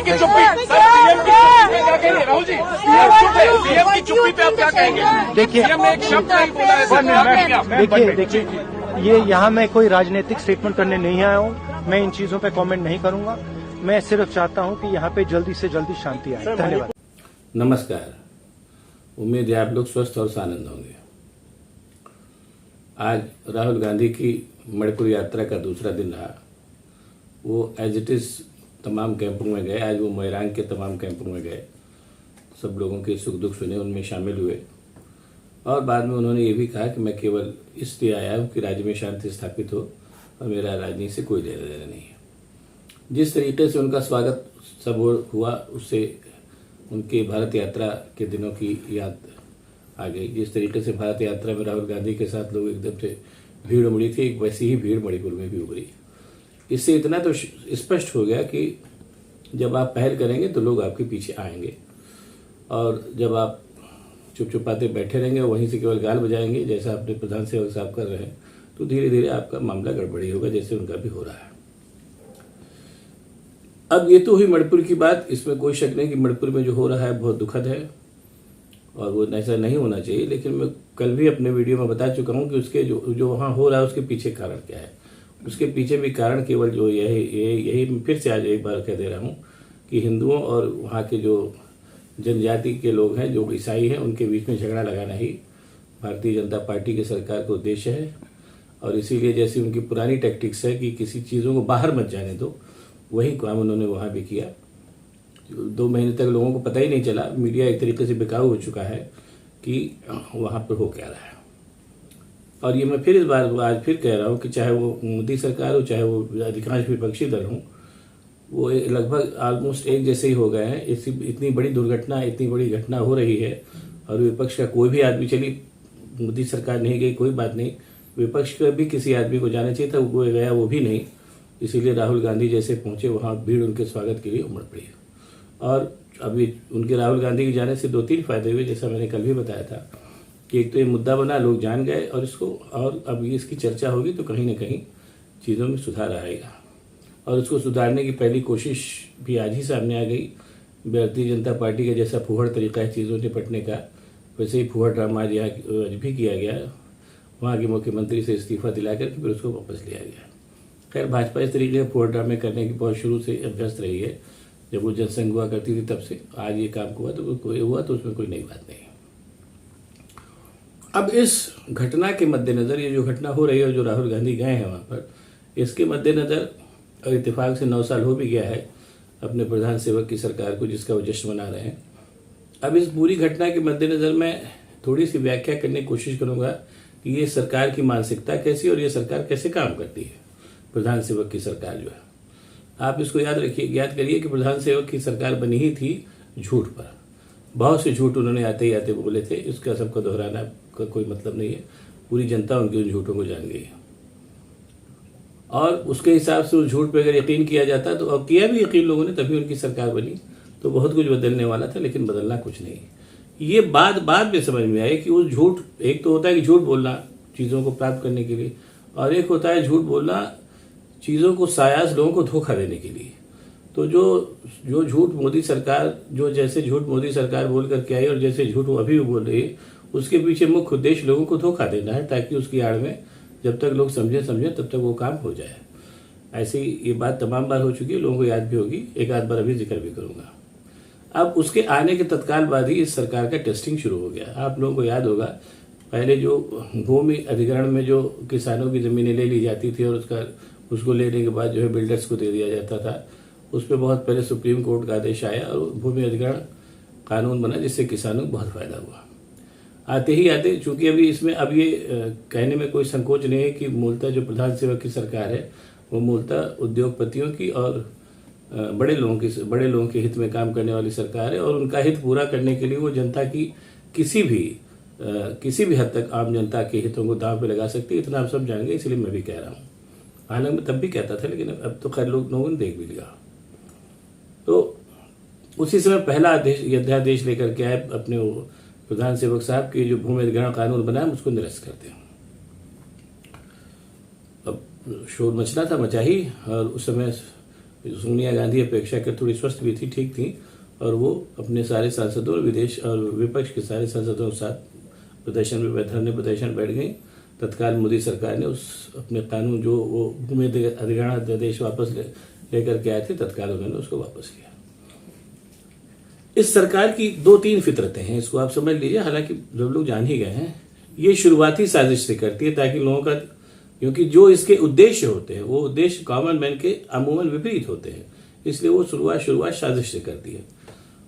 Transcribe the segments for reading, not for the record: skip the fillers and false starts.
मंत्री की चुप्पी, सर सीएम की चुप्पी पे क्या कहेंगे राहुल जी? सीएम चुप है, सीएम की चुप्पी पे आप क्या कहेंगे? देखिए, सीएम ने एक शब्द नहीं बोला है। देखिए ये यहाँ मैं कोई राजनीतिक स्टेटमेंट करने नहीं आया हूँ। मैं इन चीजों पे कमेंट नहीं करूंगा। मैं सिर्फ चाहता हूँ कि यहाँ पे जल्दी से जल्दी शांति आए। धन्यवाद। नमस्कार। उम्मीद है आप लोग स्वस्थ और आनंद होंगे। आज राहुल गांधी की मणिपुर यात्रा का दूसरा दिन रहा। वो एज इट इज तमाम कैंपों में गए। आज वो मोइरांग के तमाम कैंपों में गए, सब लोगों के सुख दुख सुने, उनमें शामिल हुए और बाद में उन्होंने ये भी कहा कि मैं केवल इसलिए आया हूँ कि राज्य में शांति स्थापित हो और मेरा राजनीति से कोई लेना देना नहीं है। जिस तरीके से उनका स्वागत सब हुआ, उससे उनके भारत यात्रा के दिनों की याद आ गई। जिस तरीके से भारत यात्रा में राहुल गांधी के साथ लोग एकदम से भीड़ उमड़ी थी, एक वैसी ही भीड़ मणिपुर में भी उमड़ी। इससे इतना तो स्पष्ट हो गया कि जब आप पहल करेंगे तो लोग आपके पीछे आएंगे, और जब आप चुप चुपाते बैठे रहेंगे, वहीं से केवल गाल बजाएंगे जैसा अपने प्रधान सेवक साहब कर रहे हैं, तो धीरे धीरे आपका मामला गड़बड़ी होगा, जैसे उनका भी हो रहा है। अब ये तो हुई मणिपुर की बात। इसमें कोई शक नहीं कि मणिपुर में जो हो रहा है बहुत दुखद है और वो ऐसा नहीं होना चाहिए। लेकिन मैं कल भी अपने वीडियो में बता चुका हूं कि उसके जो वहां हो रहा है उसके पीछे कारण क्या है। उसके पीछे भी कारण केवल जो यही फिर से आज एक बार कह दे रहा हूं कि हिंदुओं और वहां के जो जनजाति के लोग हैं, जो ईसाई हैं, उनके बीच में झगड़ा लगाना ही भारतीय जनता पार्टी की सरकार का उद्देश्य है। और इसीलिए जैसी उनकी पुरानी टैक्टिक्स है कि किसी चीज़ों को बाहर मत जाने दो, वही काम उन्होंने वहाँ भी किया। 2 महीने तक लोगों को पता ही नहीं चला। मीडिया एक तरीके से बिकाऊ हो चुका है कि वहाँ पर हो क्या रहा है। और ये मैं फिर इस बार आज फिर कह रहा हूँ कि चाहे वो मोदी सरकार हो, चाहे वो अधिकांश विपक्षी दल हों, वो लगभग ऑलमोस्ट एक जैसे ही हो गए हैं। इतनी बड़ी दुर्घटना, इतनी बड़ी घटना हो रही है और विपक्ष का कोई भी आदमी, चली मोदी सरकार नहीं गई कोई बात नहीं, विपक्ष का भी किसी आदमी को जाना चाहिए था, वो गया वो भी नहीं। इसीलिए राहुल गांधी जैसे पहुंचे, वहां भीड़ उनके स्वागत के लिए उमड़ पड़ी। और अभी उनके राहुल गांधी के जाने से 2-3 फायदे हुए, जैसा मैंने कल भी बताया था कि एक तो ये मुद्दा बना, लोग जान गए और इसको, और अब ये इसकी चर्चा होगी तो कहीं ना कहीं चीज़ों में सुधार आएगा। और उसको सुधारने की पहली कोशिश भी आज ही सामने आ गई। भारतीय जनता पार्टी का जैसा फूहड़ तरीका है चीज़ों निपटने का, वैसे ही फूहड़ ड्रामा आज भी किया गया। वहाँ के मुख्यमंत्री से इस्तीफा दिलाकर फिर उसको वापस लिया गया। खैर, भाजपा इस तरीके के फूहड़ ड्रामे करने की बहुत शुरू से अभ्यस्त रही है। जब वो जनसंघ हुआ करती थी तब से। आज ये काम हुआ तो कोई हुआ तो उसमें कोई नई बात नहीं। अब इस घटना के मद्देनजर, ये जो घटना हो रही है और जो राहुल गांधी गए हैं वहाँ पर, इसके मद्देनजर और इत्तेफाक से 9 साल हो भी गया है अपने प्रधान सेवक की सरकार को, जिसका वो जश्न मना रहे हैं। अब इस पूरी घटना के मद्देनजर मैं थोड़ी सी व्याख्या करने की कोशिश करूंगा कि ये सरकार की मानसिकता कैसी और ये सरकार कैसे काम करती है। प्रधान सेवक की सरकार जो है, आप इसको याद करिए कि प्रधान सेवक की सरकार बनी ही थी झूठ पर। बहुत से झूठ उन्होंने आते ही आते बोले थे। इसका सबको दोहराना का कोई मतलब नहीं है। पूरी जनता उनके उन झूठों को जान गई है और उसके हिसाब से उस झूठ पे अगर यकीन किया जाता तो, और किया भी यकीन लोगों ने, तभी उनकी सरकार बनी, तो बहुत कुछ बदलने वाला था। लेकिन बदलना कुछ नहीं। ये बाद में समझ में आई कि उस झूठ, एक तो होता है कि झूठ बोलना चीज़ों को प्राप्त करने के लिए, और एक होता है झूठ बोलना चीज़ों को सायास लोगों को धोखा देने के लिए। तो जो झूठ मोदी सरकार, जो जैसे झूठ मोदी सरकार बोल करके आई और जैसे झूठ वो अभी भी बोल रही है, उसके पीछे मुख्य उद्देश्य लोगों को धोखा देना है, ताकि उसकी आड़ में जब तक लोग समझे तब तक वो काम हो जाए। ऐसी ये बात तमाम बार हो चुकी है, लोगों को याद भी होगी। एक आध बार अभी जिक्र भी करूंगा। अब उसके आने के तत्काल बाद ही इस सरकार का टेस्टिंग शुरू हो गया। आप लोगों को याद होगा, पहले जो भूमि अधिग्रहण में जो किसानों की जमीनें ले ली जाती थी और उसको लेने के बाद जो है बिल्डर्स को दे दिया जाता था, उस पर बहुत पहले सुप्रीम कोर्ट का आदेश आया और भूमि अधिग्रहण कानून बना, जिससे किसानों को बहुत फायदा हुआ। आते ही आते, चूंकि अभी इसमें अब ये कहने में कोई संकोच नहीं है कि मूलतः जो प्रधान सेवक की सरकार है वो मूलतः उद्योगपतियों की और बड़े लोगों के हित में काम करने वाली सरकार है। और उनका हित पूरा करने के लिए वो जनता की किसी भी हद तक आम जनता के हितों को दांव पे लगा सकती है। इतना आप सब जानेंगे, इसलिए मैं भी कह रहा हूँ। हालांकि मैं तब भी कहता था, लेकिन अब तो खैर लोगों ने देख भी लिया। तो उसी समय पहला अध्यादेश लेकर के आए अपने प्रधान सेवक साहब की, जो भूमि अधिग्रहण कानून बना है उसको निरस्त करते हैं। अब शोर मचना था, मचा ही। और उस समय सोनिया गांधी अपेक्षाकृत थोड़ी स्वस्थ भी थी, ठीक थी, और वो अपने सारे सांसदों और विदेश और विपक्ष के सारे सांसदों के साथ प्रदर्शन में धरने प्रदर्शन बैठ गई। तत्काल मोदी सरकार ने उस अपने कानून जो वो भूमि अधिग्रहण अध्यादेश वापस लेकर के आए थे, तत्काल उन्होंने उसको वापस किया। इस सरकार की 2-3 फितरतें हैं, इसको आप समझ लीजिए। हालांकि जब लोग जान ही गए हैं, ये शुरुआती साजिश से करती है ताकि लोगों का, क्योंकि जो इसके उद्देश्य होते हैं वो उद्देश्य कॉमन मैन के अमूमन विपरीत होते हैं, इसलिए वो शुरुआत साजिश से करती है।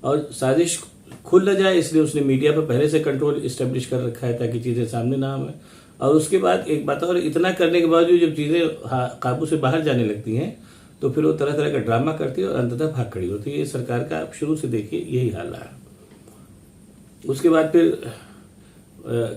और साजिश खुल न जाए इसलिए उसने मीडिया पर पहले से कंट्रोल इस्टेब्लिश कर रखा है ताकि चीजें सामने ना आए। और उसके बाद एक बात और, इतना करने के बाद जब चीजें काबू से बाहर जाने लगती हैं तो फिर वो तरह तरह का ड्रामा करती है और अंततः भाग खड़ी होती है। ये सरकार का आप शुरू से देखिए यही हाल रहा। उसके बाद फिर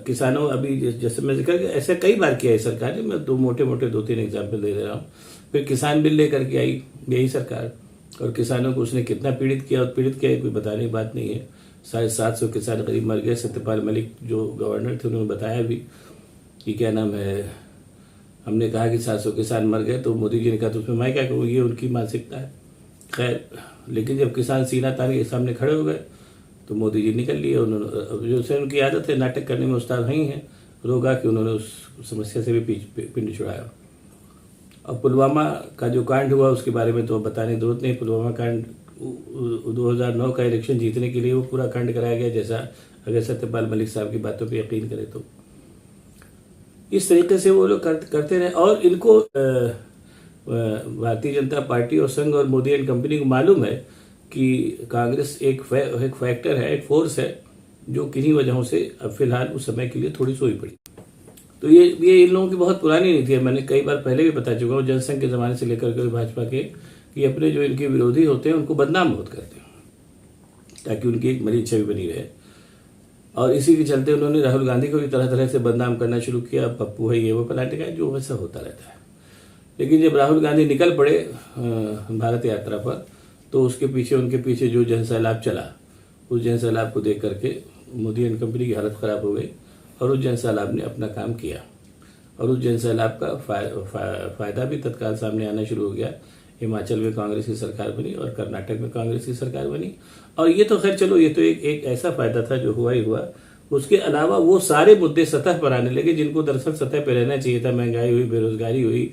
किसानों, अभी जैसे मैं जिक्र ऐसा कई बार किया है सरकार ने, मैं 2-3 एग्जाम्पल दे रहा हूँ। फिर किसान बिल लेकर के आई यही सरकार, और किसानों को उसने कितना पीड़ित किया, और पीड़ित किया कोई बताने की बात नहीं है। 750 किसान करीब मर गए। सत्यपाल मलिक जो गवर्नर थे उन्होंने बताया भी कि क्या नाम है, हमने कहा कि 700 किसान मर गए, तो मोदी जी ने कहा तो उसमें मैं क्या कहूँ, ये उनकी मानसिकता है। खैर, लेकिन जब किसान सीना तान के सामने खड़े हो गए तो मोदी जी निकल लिए। उन्होंने, जो से उनकी आदत है, नाटक करने में उस्ताद नहीं है, रोगा कि उन्होंने उस समस्या से भी पिंड छुड़ाया। और पुलवामा का जो कांड हुआ उसके बारे में तो बताने की जरूरत नहीं। पुलवामा कांड 2009 का इलेक्शन जीतने के लिए वो पूरा कांड कराया गया, जैसा अगर सत्यपाल मलिक साहब की बातों पर यकीन करें तो। इस तरीके से वो लोग करते रहे। और इनको भारतीय जनता पार्टी और संघ और मोदी एंड कंपनी को मालूम है कि कांग्रेस एक फैक्टर है, एक फोर्स है जो किन्हीं वजहों से अब फिलहाल उस समय के लिए थोड़ी सोई पड़ी। तो ये इन लोगों की बहुत पुरानी नीति है। मैंने कई बार पहले भी बता चुका हूँ, जनसंघ के जमाने से लेकर के भाजपा के, कि अपने जो इनके विरोधी होते हैं उनको बदनाम बहुत करते हैं ताकि उनकी एक मरीज छवि बनी रहे। और इसी के चलते उन्होंने राहुल गांधी को भी तरह तरह से बदनाम करना शुरू किया। पप्पू है, ये वो पलाटे का, जो वैसा होता रहता है। लेकिन जब राहुल गांधी निकल पड़े भारत यात्रा पर, तो उनके पीछे जो जनसैलाब चला, उस जनसैलाब को देख करके मोदी एंड कंपनी की हालत खराब हो गई। और उस जनसैलाब ने अपना काम किया, और उस जनसैलाब का फायदा भी तत्काल सामने आना शुरू हो गया। हिमाचल में कांग्रेस की सरकार बनी और कर्नाटक में कांग्रेस की सरकार बनी। और ये तो खैर चलो, ये तो एक ऐसा फायदा था जो हुआ ही हुआ। उसके अलावा वो सारे मुद्दे सतह पर आने लगे जिनको दरअसल सतह पर रहना चाहिए था। महंगाई हुई, बेरोजगारी हुई,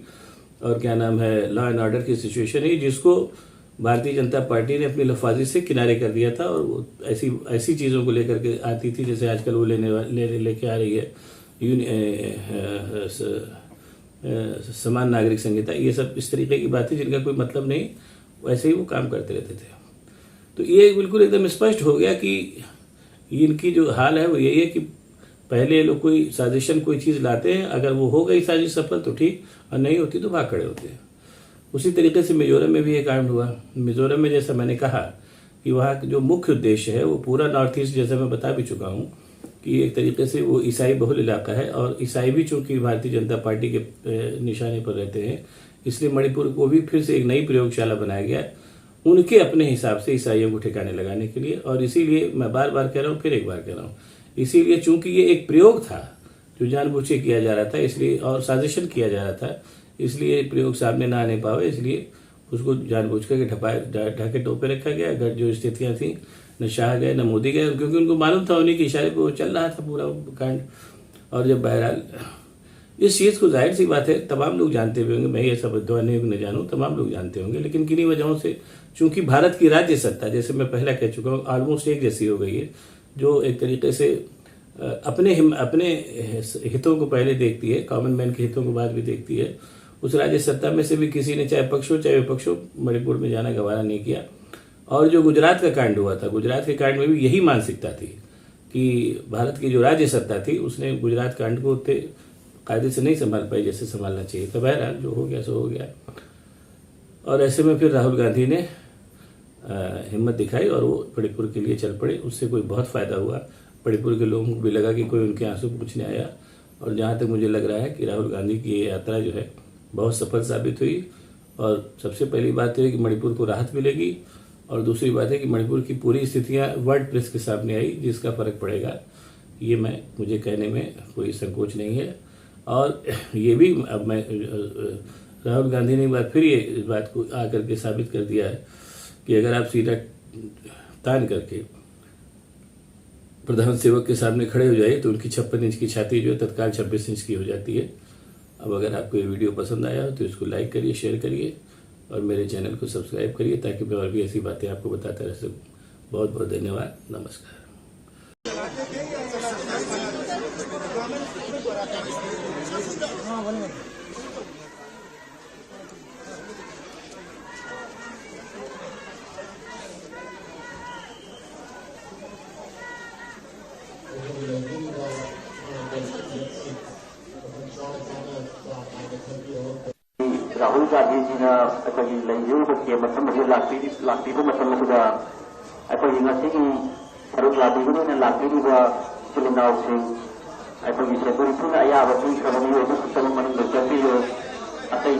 और क्या नाम है, लॉ एंड ऑर्डर की सिचुएशन हुई, जिसको भारतीय जनता पार्टी ने अपनी लफाजी से किनारे कर दिया था। और वो ऐसी चीजों को लेकर के आती थी जैसे आजकल वो लेके आ रही है समान नागरिक संहिता, ये सब इस तरीके की बातें जिनका कोई मतलब नहीं, वैसे ही वो काम करते रहते थे। तो ये बिल्कुल एकदम स्पष्ट हो गया कि इनकी जो हाल है वो यही है कि पहले लोग कोई साजिशन कोई चीज लाते हैं, अगर वो हो गई साजिश सफल तो ठीक, और नहीं होती तो भाग खड़े होते हैं। उसी तरीके से मिजोरम में भी ये कांड हुआ। मिजोरम में जैसा मैंने कहा कि वहाँ जो मुख्य उद्देश्य है वो पूरा नॉर्थ ईस्ट, जैसा मैं बता भी चुका हूँ कि एक तरीके से वो ईसाई बहुल इलाका है, और ईसाई भी चूंकि भारतीय जनता पार्टी के निशाने पर रहते हैं, इसलिए मणिपुर को भी फिर से एक नई प्रयोगशाला बनाया गया उनके अपने हिसाब से ईसाइयों को ठिकाने लगाने के लिए। और इसीलिए मैं बार बार कह रहा हूँ, फिर एक बार कह रहा हूँ, इसीलिए चूंकि ये एक प्रयोग था जो जानबूझ के किया जा रहा था, इसलिए, और साजिशन किया जा रहा था, इसलिए प्रयोग सामने ना आने पावे, इसलिए उसको जानबूझ कर ढाके टोपे रखा गया। अगर जो स्थितियां थी, न शाह गए न मोदी गए, क्योंकि उनको मालूम था उन्हीं के इशारे पर वो चल रहा था पूरा कांड। और जब बहरहाल इस चीज को, जाहिर सी बात है तमाम लोग जानते हुए होंगे, मैं ये सब न जानूं, तमाम लोग जानते होंगे, लेकिन किन्हीं वजहों से चूंकि भारत की राज्य सत्ता, जैसे मैं पहले कह चुका हूँ, ऑलमोस्ट एक जैसी हो गई है, जो एक तरीके से अपने हितों को पहले देखती है, कॉमन मैन के हितों को बाद भी देखती है। उस राज्य सत्ता में से भी किसी ने, चाहे पक्ष हो चाहे विपक्ष हो, मणिपुर में जाना गवारा नहीं किया। और जो गुजरात का कांड हुआ था, गुजरात के कांड में भी यही मानसिकता थी कि भारत की जो राज्य सत्ता थी उसने गुजरात कांड को उतने कायदे से नहीं संभाल पाई जैसे संभालना चाहिए। तो बहरहाल जो हो गया सो हो गया। और ऐसे में फिर राहुल गांधी ने हिम्मत दिखाई और वो मणिपुर के लिए चल पड़े। उससे कोई बहुत फायदा हुआ, मणिपुर के लोगों को भी लगा कि कोई उनके आंसू पूछने आया। और जहां तक मुझे लग रहा है कि राहुल गांधी की ये यात्रा जो है बहुत सफल साबित हुई। और सबसे पहली बात है कि मणिपुर को राहत मिलेगी, और दूसरी बात है कि मणिपुर की पूरी स्थितियां वर्ल्ड प्रेस के सामने आई, जिसका फर्क पड़ेगा ये मुझे कहने में कोई संकोच नहीं है। और ये भी अब मैं राहुल गांधी ने एक बार फिर ये इस बात को आकर के साबित कर दिया है कि अगर आप सीधा तान करके प्रधान सेवक के सामने खड़े हो जाए तो उनकी 56 इंच की छाती जो है तत्काल 26 इंच की हो जाती है। अब अगर आपको ये वीडियो पसंद आया हो तो इसको लाइक करिए, शेयर करिए और मेरे चैनल को सब्सक्राइब करिए ताकि मैं और भी ऐसी बातें आपको बताता रह सकूं। बहुत बहुत धन्यवाद। नमस्कार। राहुल गांधी जी ने अखोई लेंजूब के मतलब लाती अखोई सरुक लादी ने लाती चिलिनाव अखोई सेक्यूरीटी अयाब सुतल मन चपीयो अतई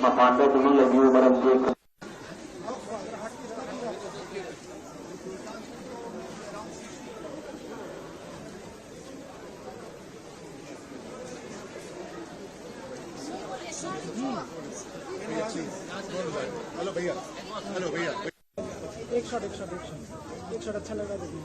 मपान लेंजू मरम से हेलो भैया, हेलो भैया, एक शॉट अच्छा लगा देखिए।